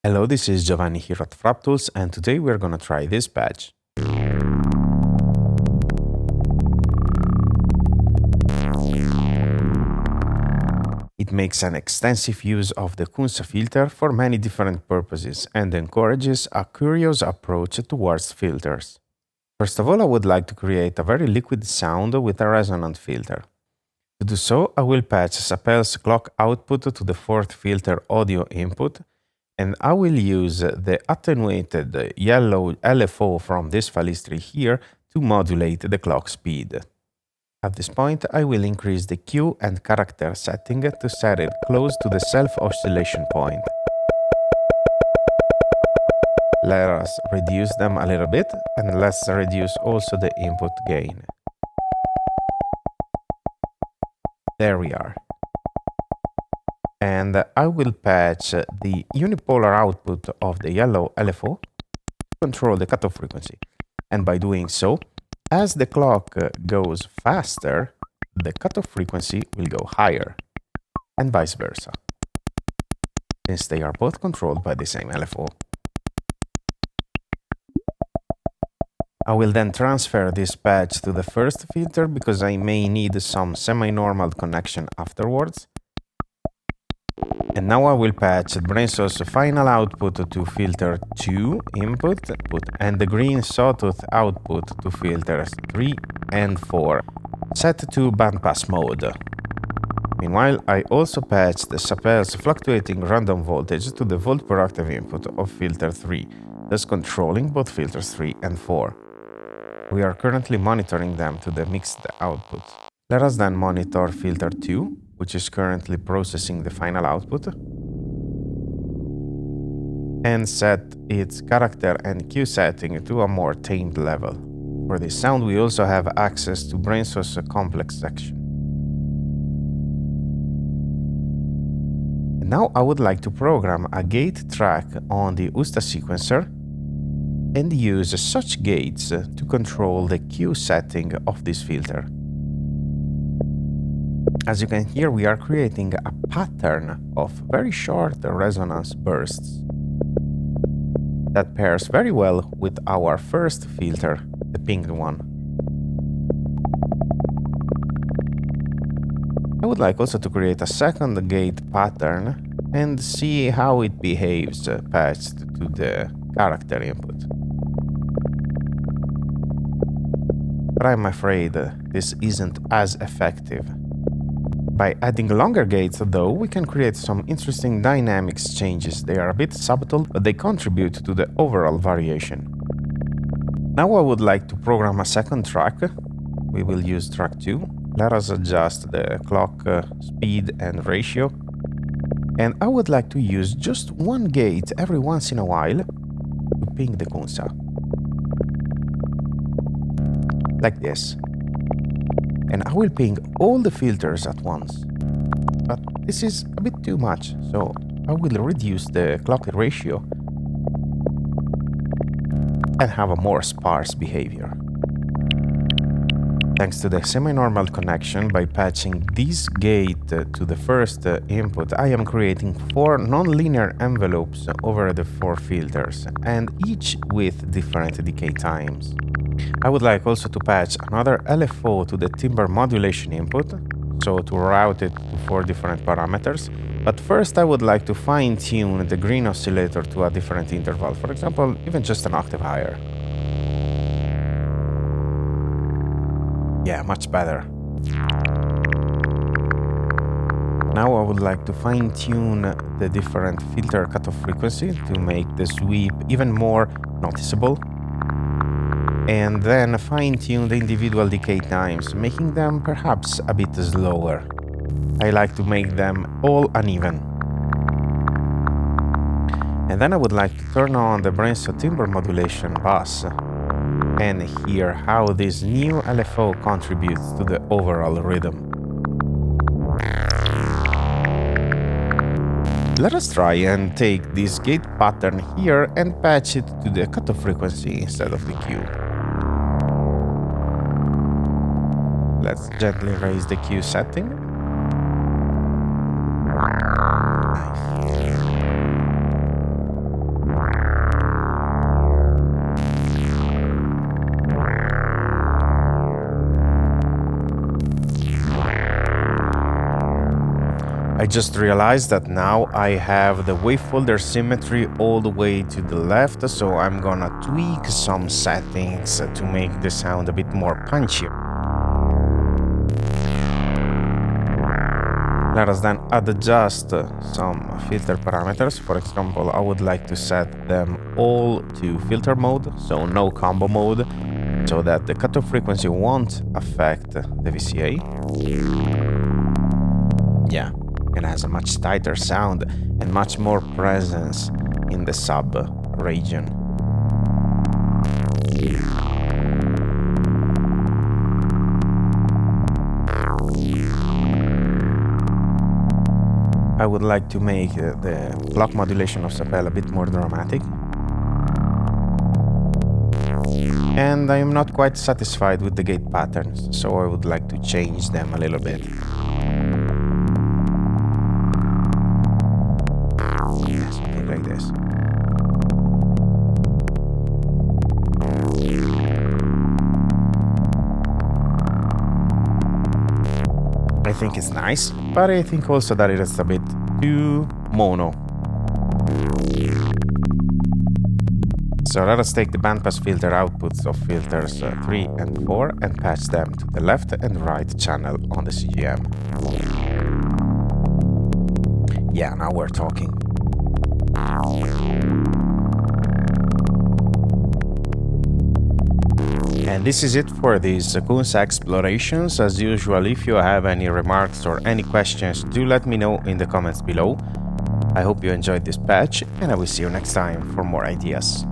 Hello, this is Giovanni here at FrapTools, and today we're gonna try this patch. It makes an extensive use of the CUNSA filter for many different purposes and encourages a curious approach towards filters. First of all, I would like to create a very liquid sound with a resonant filter. To do so, I will patch Sapel's clock output to the fourth filter audio input, and I will use the attenuated yellow LFO from this file history here to modulate the clock speed. At this point, I will increase the Q and character setting to set it close to the self-oscillation point. Let us reduce them a little bit, and let's reduce also the input gain. There we are. And I will patch the unipolar output of the yellow LFO to control the cutoff frequency. And by doing so, as the clock goes faster, the cutoff frequency will go higher, and vice versa, since they are both controlled by the same LFO. I will then transfer this patch to the first filter because I may need some semi-normal connection afterwards. And now I will patch BrainSource final output to filter 2 input and the green sawtooth output to filters 3 and 4, set to bandpass mode. Meanwhile, I also patched the Sapel's fluctuating random voltage to the volt per octave input of filter 3, thus controlling both filters 3 and 4. We are currently monitoring them to the mixed output. Let us then monitor filter 2, which is currently processing the final output, and set its character and Q setting to a more tamed level. For this sound, we also have access to BrainSource complex section. And now I would like to program a gate track on the USTA sequencer and use such gates to control the Q setting of this filter. As you can hear, we are creating a pattern of very short resonance bursts that pairs very well with our first filter, the pink one. I would like also to create a second gate pattern and see how it behaves patched to the character input. But I'm afraid this isn't as effective. By adding longer gates, though, we can create some interesting dynamics changes. They are a bit subtle, but they contribute to the overall variation. Now I would like to program a second track. We will use track 2. Let us adjust the clock speed and ratio. And I would like to use just one gate every once in a while to ping the CUNSA. Like this. And I will ping all the filters at once. But this is a bit too much, so I will reduce the clock ratio and have a more sparse behavior. Thanks to the semi-normal connection, by patching this gate to the first input, I am creating 4 non-linear envelopes over the 4 filters, and each with different decay times. I would like also to patch another LFO to the timbre modulation input, so to route it to 4 different parameters. But first I would like to fine-tune the green oscillator to a different interval, for example, even just an octave higher. Yeah, much better. Now I would like to fine-tune the different filter cutoff frequency to make the sweep even more noticeable. And then fine-tune the individual decay times, making them perhaps a bit slower. I like to make them all uneven. And then I would like to turn on the BrainSource timbre modulation bus and hear how this new LFO contributes to the overall rhythm. Let us try and take this gate pattern here and patch it to the cutoff frequency instead of the Q. Let's gently raise the Q setting. Nice. I just realized that now I have the wave folder symmetry all the way to the left, so I'm gonna tweak some settings to make the sound a bit more punchy. Let us then adjust some filter parameters. For example, I would like to set them all to filter mode, so no combo mode, so that the cutoff frequency won't affect the VCA. Yeah, it has a much tighter sound and much more presence in the sub region. I would like to make the block modulation of Sapel a bit more dramatic. And I am not quite satisfied with the gate patterns, so I would like to change them a little bit. Yeah, something like this. I think it's nice, but I think also that it is a bit too mono. So let us take the bandpass filter outputs of filters 3 and 4 and patch them to the left and right channel on the CGM. Yeah, now we're talking. And this is it for these CUNSA explorations. As usual, if you have any remarks or any questions, do let me know in the comments below. I hope you enjoyed this patch, and I will see you next time for more ideas.